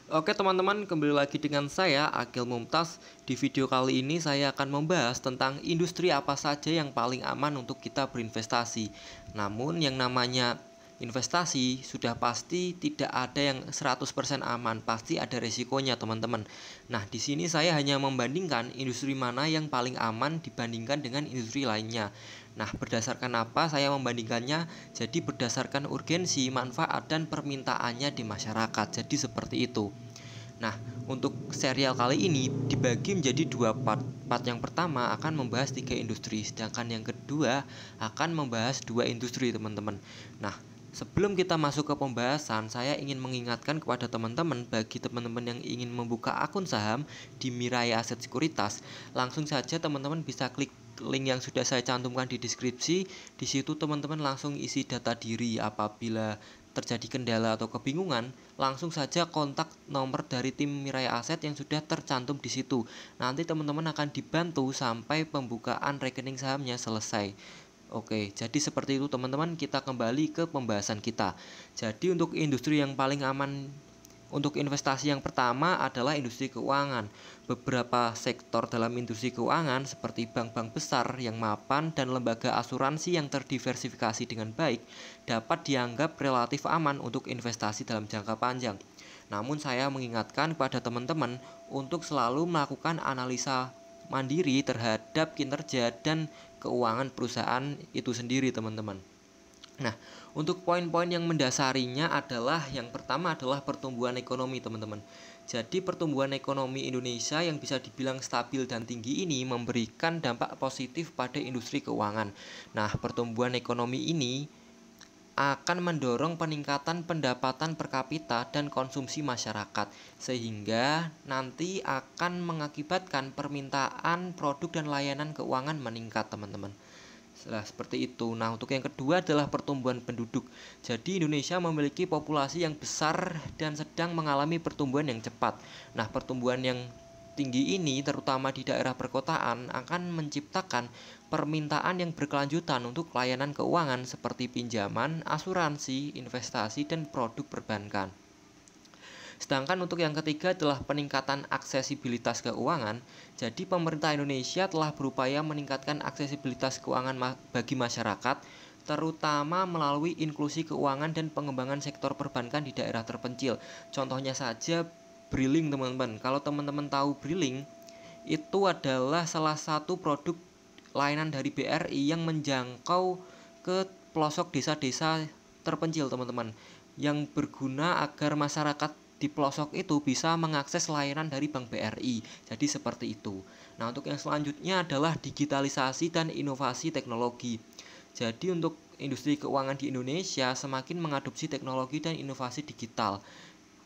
Oke teman-teman, kembali lagi dengan saya Akil Mumtaz. Di video kali ini saya akan membahas tentang industri apa saja yang paling aman untuk kita berinvestasi. Namun yang namanya investasi sudah pasti tidak ada yang 100% aman, pasti ada resikonya teman-teman. Nah, di sini saya hanya membandingkan industri mana yang paling aman dibandingkan dengan industri lainnya. Nah, berdasarkan apa saya membandingkannya? Jadi berdasarkan urgensi, manfaat, dan permintaannya di masyarakat. Jadi seperti itu. Nah, untuk serial kali ini dibagi menjadi dua part. Part yang pertama akan membahas tiga industri, sedangkan yang kedua akan membahas dua industri, teman-teman. Nah, sebelum kita masuk ke pembahasan, saya ingin mengingatkan kepada teman-teman, bagi teman-teman yang ingin membuka akun saham di Mirai Aset Sekuritas, langsung saja teman-teman bisa klik link yang sudah saya cantumkan di deskripsi. Di situ teman-teman langsung isi data diri. Apabila terjadi kendala atau kebingungan, langsung saja kontak nomor dari tim Mirai Aset yang sudah tercantum di situ. Nanti teman-teman akan dibantu sampai pembukaan rekening sahamnya selesai. Oke, jadi seperti itu teman-teman, kita kembali ke pembahasan kita. Jadi untuk industri yang paling aman untuk investasi yang pertama adalah industri keuangan. Beberapa sektor dalam industri keuangan seperti bank-bank besar yang mapan dan lembaga asuransi yang terdiversifikasi dengan baik dapat dianggap relatif aman untuk investasi dalam jangka panjang. Namun saya mengingatkan kepada teman-teman untuk selalu melakukan analisa mandiri terhadap kinerja dan keuangan perusahaan itu sendiri, teman-teman. Nah, untuk poin-poin yang mendasarinya adalah yang pertama adalah pertumbuhan ekonomi, teman-teman. Jadi pertumbuhan ekonomi Indonesia yang bisa dibilang stabil dan tinggi ini memberikan dampak positif pada industri keuangan. Nah, pertumbuhan ekonomi ini akan mendorong peningkatan pendapatan per kapita dan konsumsi masyarakat, sehingga nanti akan mengakibatkan permintaan produk dan layanan keuangan meningkat, teman-teman. Nah, seperti itu. Nah, untuk yang kedua adalah pertumbuhan penduduk. Jadi Indonesia memiliki populasi yang besar dan sedang mengalami pertumbuhan yang cepat. Nah, pertumbuhan yang tinggi ini terutama di daerah perkotaan akan menciptakan permintaan yang berkelanjutan untuk layanan keuangan seperti pinjaman, asuransi, investasi, dan produk perbankan. Sedangkan untuk yang ketiga adalah peningkatan aksesibilitas keuangan. Jadi pemerintah Indonesia telah berupaya meningkatkan aksesibilitas keuangan bagi masyarakat, terutama melalui inklusi keuangan dan pengembangan sektor perbankan di daerah terpencil. Contohnya saja Briling, teman-teman. Kalau teman-teman tahu Briling, itu adalah salah satu produk layanan dari BRI yang menjangkau ke pelosok desa-desa terpencil, teman-teman, yang berguna agar masyarakat di pelosok itu bisa mengakses layanan dari Bank BRI. Jadi seperti itu. Nah, untuk yang selanjutnya adalah digitalisasi dan inovasi teknologi. Jadi untuk industri keuangan di Indonesia semakin mengadopsi teknologi dan inovasi digital.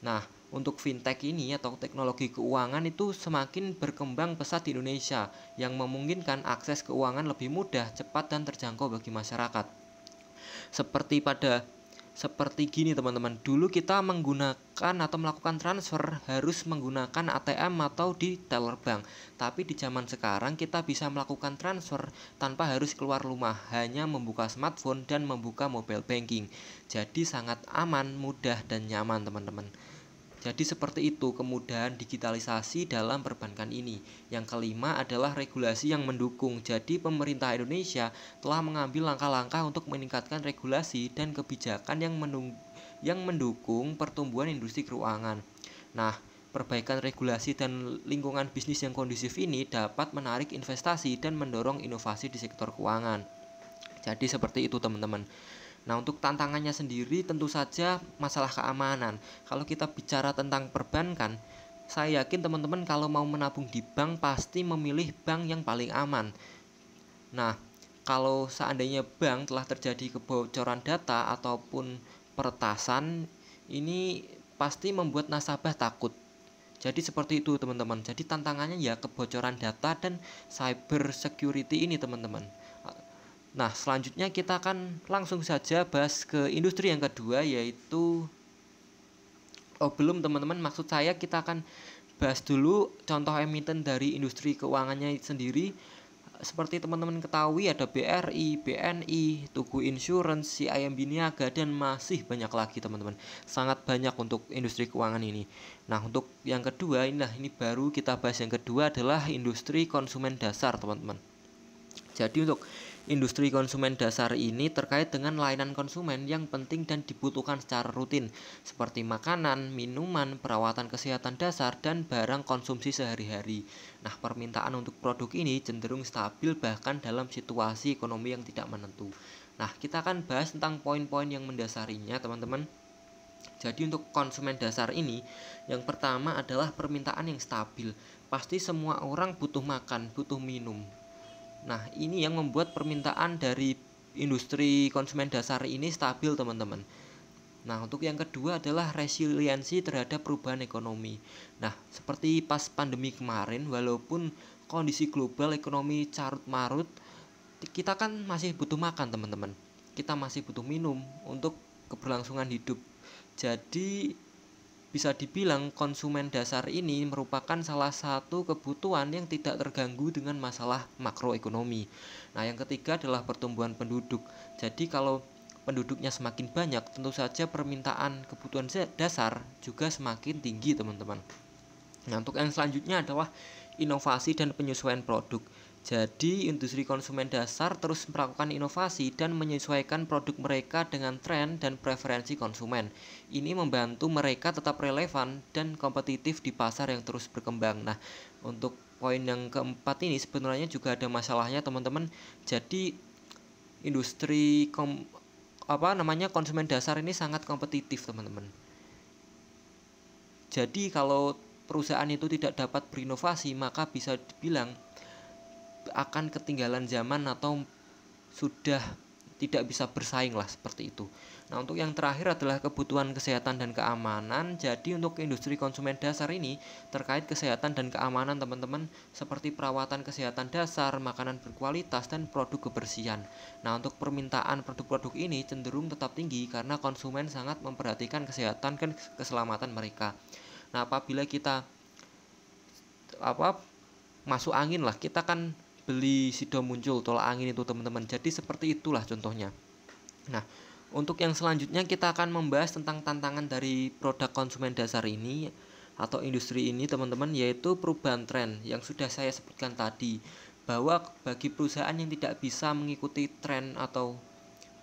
Nah, untuk fintech ini atau teknologi keuangan itu semakin berkembang pesat di Indonesia yang memungkinkan akses keuangan lebih mudah, cepat, dan terjangkau bagi masyarakat. Seperti pada seperti gini, teman-teman. Dulu kita menggunakan atau melakukan transfer harus menggunakan ATM atau di teller bank. Tapi di zaman sekarang kita bisa melakukan transfer tanpa harus keluar rumah, hanya membuka smartphone dan membuka mobile banking. Jadi sangat aman, mudah, dan nyaman, teman-teman. Jadi seperti itu kemudahan digitalisasi dalam perbankan ini. Yang kelima adalah regulasi yang mendukung. Jadi pemerintah Indonesia telah mengambil langkah-langkah untuk meningkatkan regulasi dan kebijakan yang mendukung pertumbuhan industri keuangan. Nah, perbaikan regulasi dan lingkungan bisnis yang kondusif ini dapat menarik investasi dan mendorong inovasi di sektor keuangan. Jadi seperti itu, teman-teman. Nah, untuk tantangannya sendiri tentu saja masalah keamanan. Kalau kita bicara tentang perbankan, saya yakin teman-teman kalau mau menabung di bank pasti memilih bank yang paling aman. Nah, kalau seandainya bank telah terjadi kebocoran data ataupun peretasan, ini pasti membuat nasabah takut. Jadi seperti itu, teman-teman. Jadi tantangannya ya kebocoran data dan cyber security ini, teman-teman. Nah, selanjutnya kita akan langsung saja bahas ke industri yang kedua, yaitu belum, teman-teman, maksud saya kita akan bahas dulu contoh emiten dari industri keuangannya sendiri. Seperti teman-teman ketahui ada BRI, BNI, Tugu Insurance, CIMB Niaga, dan masih banyak lagi teman-teman. Sangat banyak untuk industri keuangan ini. Nah, untuk yang kedua, ini baru kita bahas. Yang kedua adalah industri konsumen dasar teman-teman. Jadi untuk industri konsumen dasar ini terkait dengan layanan konsumen yang penting dan dibutuhkan secara rutin, seperti makanan, minuman, perawatan kesehatan dasar, dan barang konsumsi sehari-hari. Nah, permintaan untuk produk ini cenderung stabil bahkan dalam situasi ekonomi yang tidak menentu. Nah, kita akan bahas tentang poin-poin yang mendasarinya, teman-teman. Jadi untuk konsumen dasar ini, yang pertama adalah permintaan yang stabil. Pasti semua orang butuh makan, butuh minum. Nah, ini yang membuat permintaan dari industri konsumen dasar ini stabil, teman-teman. Nah, untuk yang kedua adalah resiliensi terhadap perubahan ekonomi. Nah, seperti pas pandemi kemarin, walaupun kondisi global ekonomi carut-marut, kita kan masih butuh makan, teman-teman. Kita masih butuh minum untuk keberlangsungan hidup. Jadi, bisa dibilang konsumen dasar ini merupakan salah satu kebutuhan yang tidak terganggu dengan masalah makroekonomi. Nah, yang ketiga adalah pertumbuhan penduduk. Jadi kalau penduduknya semakin banyak, tentu saja permintaan kebutuhan dasar juga semakin tinggi, teman-teman. Nah, untuk yang selanjutnya adalah inovasi dan penyesuaian produk. Jadi, industri konsumen dasar terus melakukan inovasi dan menyesuaikan produk mereka dengan tren dan preferensi konsumen. Ini membantu mereka tetap relevan dan kompetitif di pasar yang terus berkembang. Nah, untuk poin yang keempat ini sebenarnya juga ada masalahnya, teman-teman. Jadi, industri konsumen dasar ini sangat kompetitif, teman-teman. Jadi, kalau perusahaan itu tidak dapat berinovasi, maka bisa dibilang akan ketinggalan zaman atau sudah tidak bisa bersaing lah, seperti itu. Nah, untuk yang terakhir adalah kebutuhan kesehatan dan keamanan. Jadi untuk industri konsumen dasar ini terkait kesehatan dan keamanan, teman-teman, seperti perawatan kesehatan dasar, makanan berkualitas, dan produk kebersihan. Nah, untuk permintaan produk-produk ini cenderung tetap tinggi karena konsumen sangat memperhatikan kesehatan dan keselamatan mereka. Nah, apabila kita masuk angin lah, kita kan beli sido muncul tolak angin itu, teman-teman. Jadi seperti itulah contohnya. Nah, untuk yang selanjutnya kita akan membahas tentang tantangan dari produk konsumen dasar ini atau industri ini, teman-teman, yaitu perubahan tren yang sudah saya sebutkan tadi, bahwa bagi perusahaan yang tidak bisa mengikuti tren atau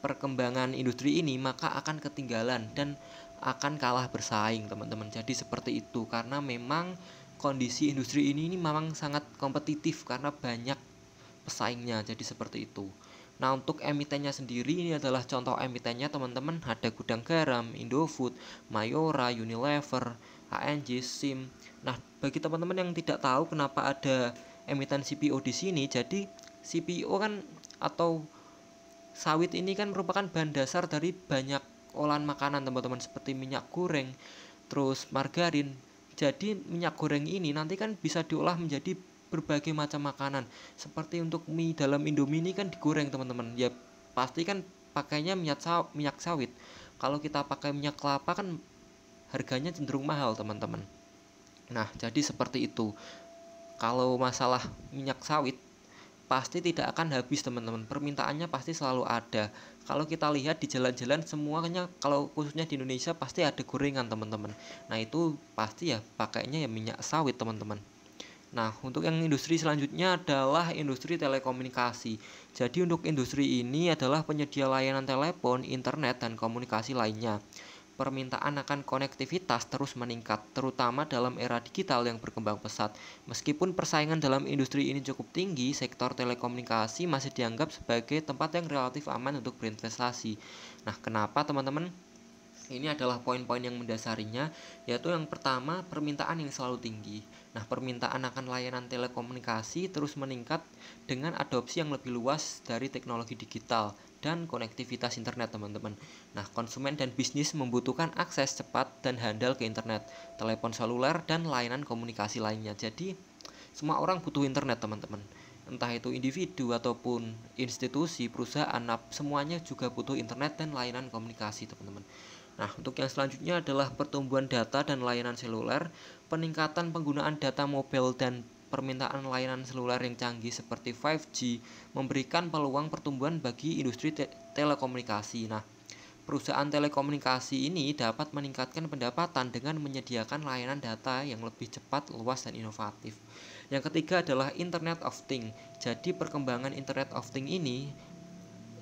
perkembangan industri ini, maka akan ketinggalan dan akan kalah bersaing, teman-teman. Jadi seperti itu, karena memang kondisi industri ini memang sangat kompetitif karena banyak pesaingnya. Jadi seperti itu. Nah, untuk emitennya sendiri, ini adalah contoh emitennya, teman-teman. Ada Gudang Garam, Indofood, Mayora, Unilever, ANJ, SIM. Nah, bagi teman-teman yang tidak tahu kenapa ada emiten CPO di sini, jadi CPO kan atau sawit ini kan merupakan bahan dasar dari banyak olahan makanan, teman-teman, seperti minyak goreng, terus margarin. Jadi minyak goreng ini nanti kan bisa diolah menjadi berbagai macam makanan. Seperti untuk mie dalam Indomie ini kan digoreng, teman-teman. Ya pasti kan pakainya minyak sawit. Kalau kita pakai minyak kelapa kan harganya cenderung mahal, teman-teman. Nah, jadi seperti itu. Kalau masalah minyak sawit pasti tidak akan habis, teman-teman. Permintaannya pasti selalu ada. Kalau kita lihat di jalan-jalan, semuanya kalau khususnya di Indonesia pasti ada gorengan, teman-teman. Nah, itu pasti ya pakainya ya minyak sawit, teman-teman. Nah, untuk yang industri selanjutnya adalah industri telekomunikasi. Jadi untuk industri ini adalah penyedia layanan telepon, internet, dan komunikasi lainnya. Permintaan akan konektivitas terus meningkat, terutama dalam era digital yang berkembang pesat. Meskipun persaingan dalam industri ini cukup tinggi, sektor telekomunikasi masih dianggap sebagai tempat yang relatif aman untuk berinvestasi. Nah, kenapa, teman-teman? Ini adalah poin-poin yang mendasarinya, yaitu yang pertama, permintaan yang selalu tinggi. Nah, permintaan akan layanan telekomunikasi terus meningkat dengan adopsi yang lebih luas dari teknologi digital dan konektivitas internet, teman-teman. Nah, konsumen dan bisnis membutuhkan akses cepat dan handal ke internet, telepon seluler, dan layanan komunikasi lainnya. Jadi, semua orang butuh internet, teman-teman. Entah itu individu ataupun institusi, perusahaan, semuanya juga butuh internet dan layanan komunikasi, teman-teman. Nah, untuk yang selanjutnya adalah pertumbuhan data dan layanan seluler. Peningkatan penggunaan data mobile dan permintaan layanan seluler yang canggih seperti 5G memberikan peluang pertumbuhan bagi industri telekomunikasi. Nah, perusahaan telekomunikasi ini dapat meningkatkan pendapatan dengan menyediakan layanan data yang lebih cepat, luas, dan inovatif. Yang ketiga adalah Internet of Things. Jadi perkembangan Internet of Things ini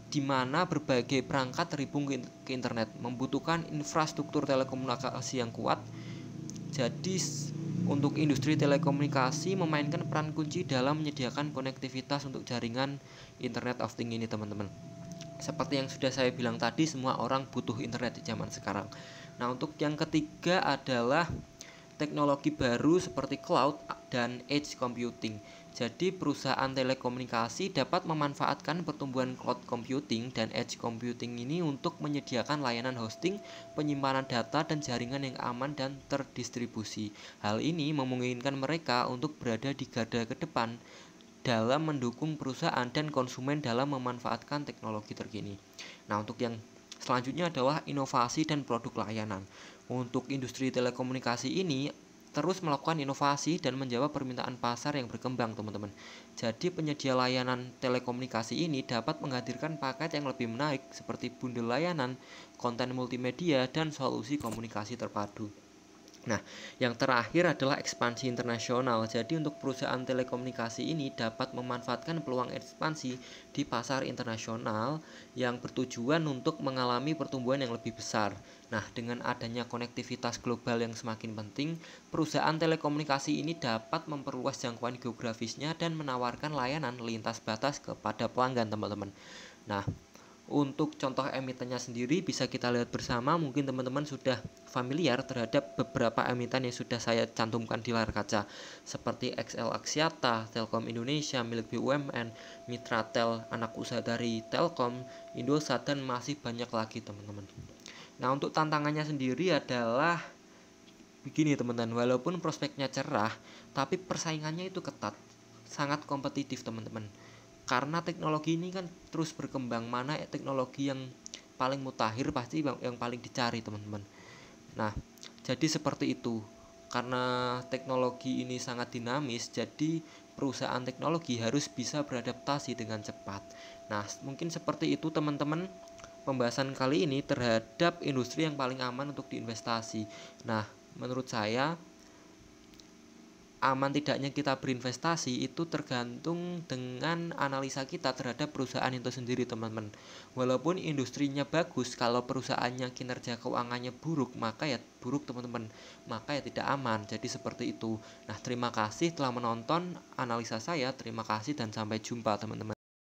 di mana berbagai perangkat terhubung ke internet, membutuhkan infrastruktur telekomunikasi yang kuat. Jadi untuk industri telekomunikasi memainkan peran kunci dalam menyediakan konektivitas untuk jaringan Internet of Things ini, teman-teman. Seperti yang sudah saya bilang tadi, semua orang butuh internet di zaman sekarang. Nah, untuk yang ketiga adalah teknologi baru seperti cloud dan edge computing. Jadi perusahaan telekomunikasi dapat memanfaatkan pertumbuhan cloud computing dan edge computing ini untuk menyediakan layanan hosting, penyimpanan data, dan jaringan yang aman dan terdistribusi. Hal ini memungkinkan mereka untuk berada di garda terdepan dalam mendukung perusahaan dan konsumen dalam memanfaatkan teknologi terkini. Nah, untuk yang selanjutnya adalah inovasi dan produk layanan. Untuk industri telekomunikasi ini terus melakukan inovasi dan menjawab permintaan pasar yang berkembang, teman-teman. Jadi penyedia layanan telekomunikasi ini dapat menghadirkan paket yang lebih menarik seperti bundel layanan, konten multimedia, dan solusi komunikasi terpadu. Nah, yang terakhir adalah ekspansi internasional. Jadi untuk perusahaan telekomunikasi ini dapat memanfaatkan peluang ekspansi di pasar internasional yang bertujuan untuk mengalami pertumbuhan yang lebih besar. Nah, dengan adanya konektivitas global yang semakin penting, perusahaan telekomunikasi ini dapat memperluas jangkauan geografisnya dan menawarkan layanan lintas batas kepada pelanggan, teman-teman. Nah, untuk contoh emitennya sendiri bisa kita lihat bersama. Mungkin teman-teman sudah familiar terhadap beberapa emiten yang sudah saya cantumkan di layar kaca, seperti XL Axiata, Telkom Indonesia milik BUMN, Mitratel anak usaha dari Telkom, Indosat, dan masih banyak lagi, teman-teman. Nah, untuk tantangannya sendiri adalah begini, teman-teman. Walaupun prospeknya cerah, tapi persaingannya itu ketat, sangat kompetitif, teman-teman. Karena teknologi ini kan terus berkembang, mana teknologi yang paling mutakhir pasti yang paling dicari, teman-teman. Nah, jadi seperti itu. Karena teknologi ini sangat dinamis, jadi perusahaan teknologi harus bisa beradaptasi dengan cepat. Nah, mungkin seperti itu, teman-teman, pembahasan kali ini terhadap industri yang paling aman untuk diinvestasi. Nah, menurut saya aman tidaknya kita berinvestasi itu tergantung dengan analisa kita terhadap perusahaan itu sendiri, teman-teman. Walaupun industrinya bagus, kalau perusahaannya kinerja keuangannya buruk, maka ya buruk, teman-teman. Maka ya tidak aman. Jadi seperti itu. Nah, terima kasih telah menonton analisa saya. Terima kasih dan sampai jumpa, teman-teman.